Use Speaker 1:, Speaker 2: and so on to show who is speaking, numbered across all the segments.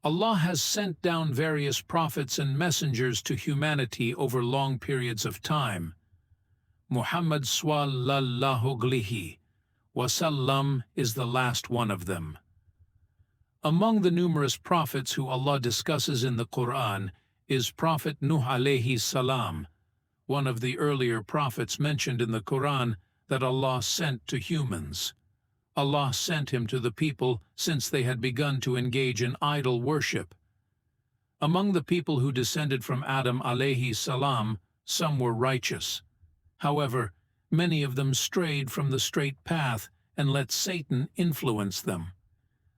Speaker 1: Allah has sent down various prophets and messengers to humanity over long periods of time. Muhammad sallallahu alaihi wasallam is the last one of them. Among the numerous prophets who Allah discusses in the Quran is Prophet Nuh alayhi salam, one of the earlier prophets mentioned in the Quran that Allah sent to humans. Allah sent him to the people since they had begun to engage in idol worship. Among the people who descended from Adam alayhi salam, some were righteous. However, many of them strayed from the straight path and let Satan influence them.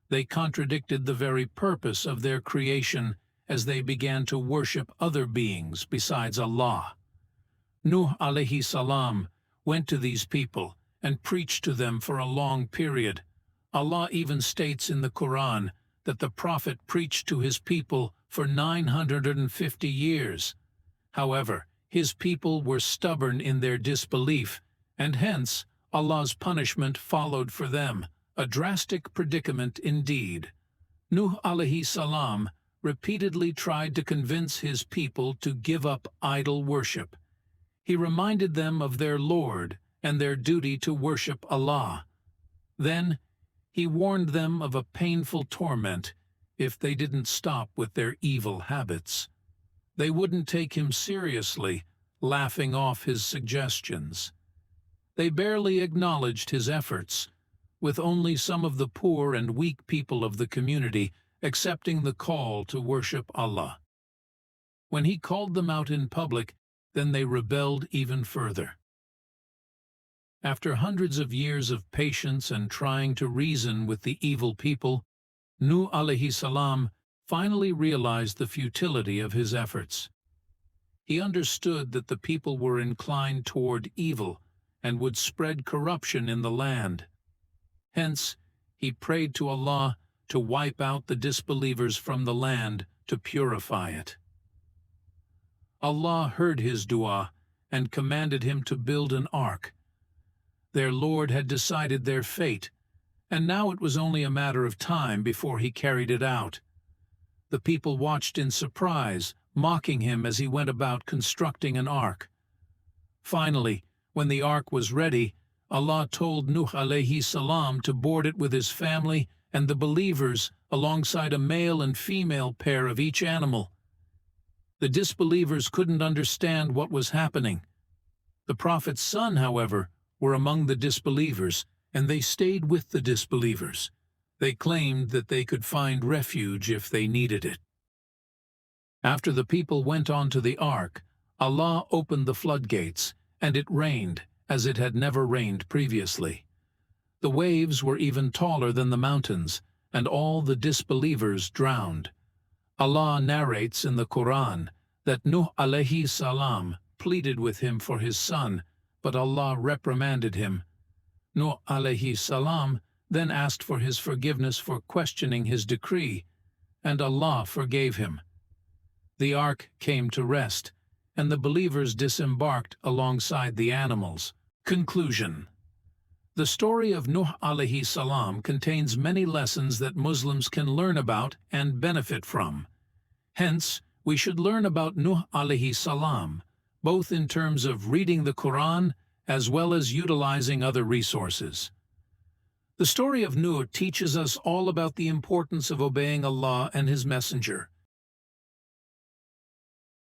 Speaker 1: They contradicted the very purpose of their creation as they began to worship other beings besides Allah. Nuh alayhi salam went to these people and preached to them for a long period. Allah even states in the Quran that the Prophet preached to his people for 950 years. However, his people were stubborn in their disbelief, and hence Allah's punishment followed for them, a drastic predicament indeed. Nuh alayhi salam repeatedly tried to convince his people to give up idol worship. He reminded them of their Lord and their duty to worship Allah. Then he warned them of a painful torment if they didn't stop with their evil habits. They wouldn't take him seriously, laughing off his suggestions. They barely acknowledged his efforts, with only some of the poor and weak people of the community accepting the call to worship Allah. When he called them out in public, then they rebelled even further. After hundreds of years of patience and trying to reason with the evil people, Nuh alayhi salam finally realized the futility of his efforts. He understood that the people were inclined toward evil and would spread corruption in the land. Hence, he prayed to Allah to wipe out the disbelievers from the land to purify it. Allah heard his dua and commanded him to build an ark. Their Lord had decided their fate, and now it was only a matter of time before he carried it out. The people watched in surprise, mocking him as he went about constructing an ark. Finally, when the ark was ready, Allah told Nuh alayhi salam to board it with his family and the believers alongside a male and female pair of each animal. The disbelievers couldn't understand what was happening. The Prophet's son, however, were among the disbelievers, and they stayed with the disbelievers. They claimed that they could find refuge if they needed it. After the people went onto the ark, Allah opened the floodgates, and it rained as it had never rained previously. The waves were even taller than the mountains, and all the disbelievers drowned. Allah narrates in the Quran that Nuh alayhi salam pleaded with him for his son, but Allah reprimanded him. Nuh alayhi salam then asked for his forgiveness for questioning his decree, and Allah forgave him. The ark came to rest, and the believers disembarked alongside the animals. Conclusion. The story of Nuh alayhi salam contains many lessons that Muslims can learn about and benefit from. Hence, we should learn about Nuh alayhi salam, both in terms of reading the Quran as well as utilizing other resources. The story of Nuh teaches us all about the importance of obeying Allah and His Messenger.